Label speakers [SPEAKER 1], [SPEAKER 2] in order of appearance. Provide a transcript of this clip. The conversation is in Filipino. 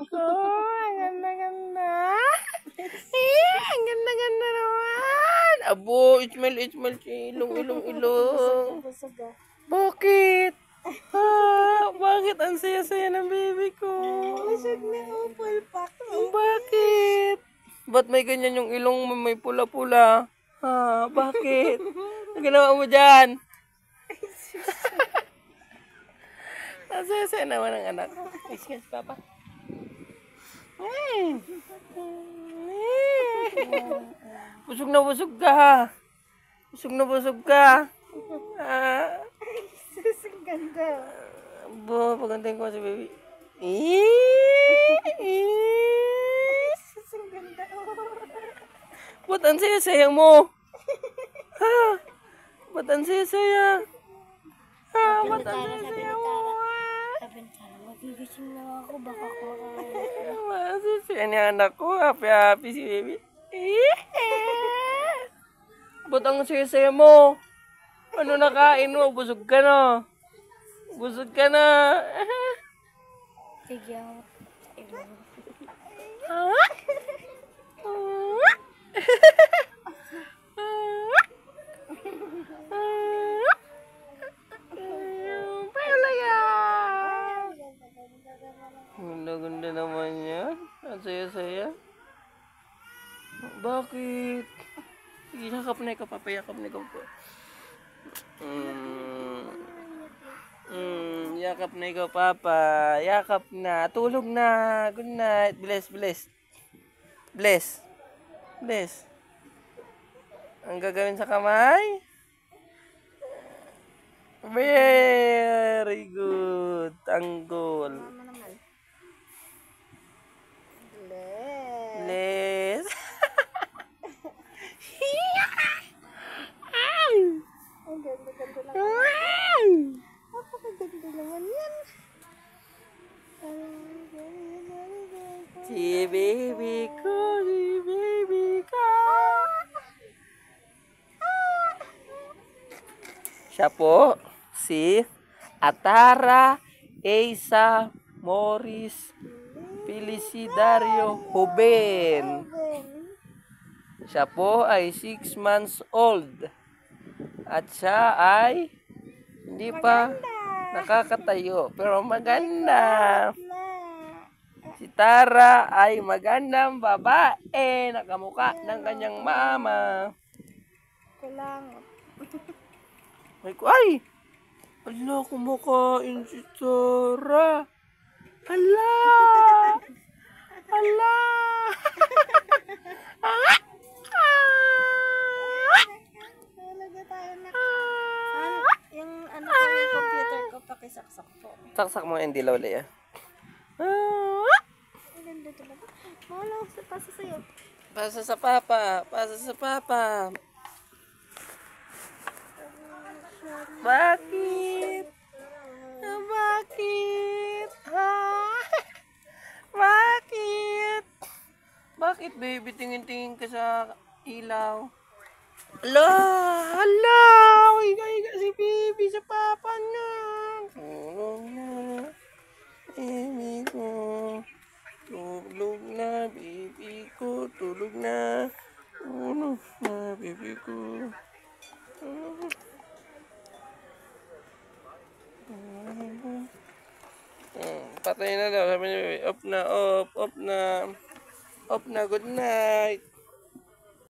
[SPEAKER 1] ko. Ang ganda-ganda. Ang ganda-ganda naman. Abo, ismail si ilong. Bakit? Bakit ang saya-saya ng baby ko?
[SPEAKER 2] Busog na ako, pulpak.
[SPEAKER 1] Bakit? Ba't may ganyan yung ilong mo, may pula-pula? Bakit? Ang ginawa mo dyan? Ang saya-saya naman ang anak. Excuse, Papa. Busog na busog ka. Busog na busog ka.
[SPEAKER 2] Ang ganda.
[SPEAKER 1] Pagandahin ko si baby.
[SPEAKER 2] Ang ganda.
[SPEAKER 1] Ba't ang saya-saya mo? Ba't ang saya-saya? Ba't ang saya-saya mo?
[SPEAKER 2] Sabi na sana, magigising na ako, baka kumakain.
[SPEAKER 1] Masasaya niya anak ko. Happy si baby. Ba't ang saya-saya mo? Ano nakain mo? Busog ka na. Busog ka na.
[SPEAKER 2] Sige ako.
[SPEAKER 1] Ganda-ganda naman yan. Ang saya-saya. Bakit? Yakap na ikaw, papayakap na ikaw po. Yakap na ikaw, Papa. Yakap na. Tulog na. Good night. Bless, bless. Bless. Bless. Ang gagawin sa kamay? Very good. Tanggol. Bless.
[SPEAKER 2] Ang ganda-ganda lang. Napakaganda naman yan.
[SPEAKER 1] Si baby ko, si baby ko. Siya po, si Atara Eisa Morris Felicidario Huben. Siya po ay 6 months old. At siya ay hindi pa nakakatayo, pero maganda. Si Tara ay magandang babae, nakamukha ng kanyang mama.
[SPEAKER 2] Kailangan.
[SPEAKER 1] Ay! Ala, kumakain si Tara. Ala! Ala!
[SPEAKER 2] Talaga tayo na. Yung ano ko, yung computer ko, pakisaksak po.
[SPEAKER 1] Saksak mo yung dilaw, Leia.
[SPEAKER 2] Ang ganda talaga. Mahalo, pasa sa'yo.
[SPEAKER 1] Pasa sa papa. Pasa sa papa. Bakit? Bakit? Bakit? Bakit, baby? Tingin-tingin ka sa ilaw. Ala! Ala! Higa-higa si baby sa papa niya. Tulog na. Baby ko. Tulog na, baby ko. Tulog na. Tulog na, baby ko. Patay na daw. Sabi niya, off na, off. Off na. Off na, good night.